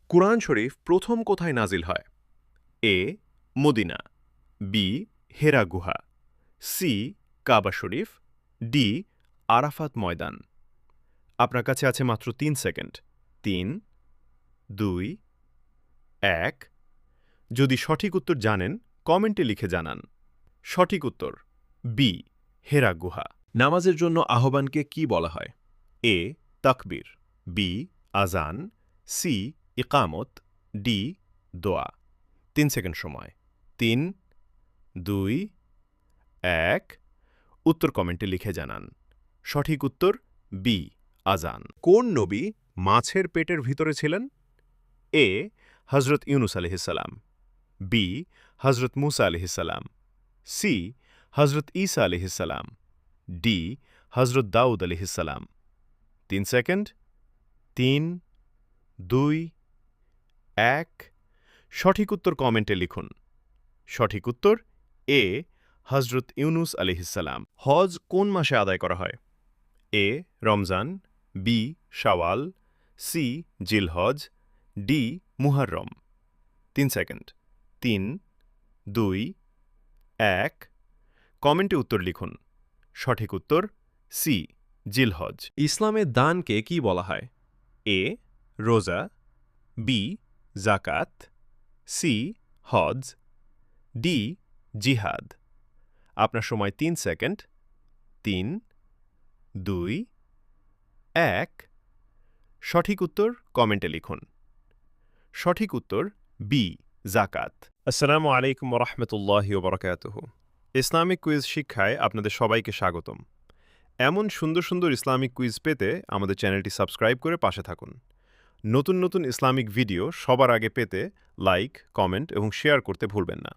কুরআন শরীফ প্রথম কোথায় নাজিল হয়? এ. Medina, B. হেরা গুহা, সি. কাবা শরীফ, ডি. আরাফাত ময়দান। আপনার কাছে আছে মাত্র ৩ সেকেন্ড। ৩, ২, ১। যদি সঠিক উত্তর জানেন কমেন্টে লিখে জানান। সঠিক উত্তর বি. হেরা গুহা। নামাজের জন্য আহ্বানকে কি বলা হয়? এ. তাকবীর, বি. আজান, সি. ইকামত, ডি. দোয়া। ৩ সেকেন্ড সময়। ৩, ২, ১। উত্তর কমেন্টে লিখে জানান। সঠিক উত্তর বি. আজান। কোন নবী মাছের পেটের ভিতরে ছিলেন? এ. হজরত ইউনুস আলাইহিসসালাম, বি. হজরত মুসা আলাইহিসসালাম, সি. হজরত ঈসা আলাইহিসসালাম, ডি. হজরত দাউদ আলাইহিসসালাম। ৩ সেকেন্ড। ৩, ২, ১। সঠিক উত্তর কমেন্টে লিখুন। সঠিক উত্তর এ. হজরত ইউনুস আলাইহিসসালাম। হজ কোন মাসে আদায় করা হয়? এ. রমজান, বি. শাওয়াল, সি. জিলহজ, ডি. মুহররম। ৩ সেকেন্ড। ৩, ২, ১। কমেন্টে উত্তর লিখুন। সঠিক উত্তর সি. জিলহজ। ইসলামের দানকে কি বলা হয়? এ. রোজা, বি. যাকাত, সি. হজ, ডি. জিহাদ। আপনার সময় ৩ সেকেন্ড। ৩, ২, ১। সঠিক উত্তর কমেন্টে লিখুন। সঠিক উত্তর বি. যাকাত। আসসালামু আলাইকুম ওয়া রাহমাতুল্লাহি ওয়া বারাকাতুহু। ইসলামিক কুইজ শিক্ষায় আপনাদের সবাইকে স্বাগতম। এমন সুন্দর সুন্দর ইসলামিক কুইজ পেতে আমাদের চ্যানেলটি সাবস্ক্রাইব করে পাশে থাকুন। নতুন নতুন ইসলামিক ভিডিও সবার আগে পেতে লাইক, কমেন্ট এবং শেয়ার করতে ভুলবেন না।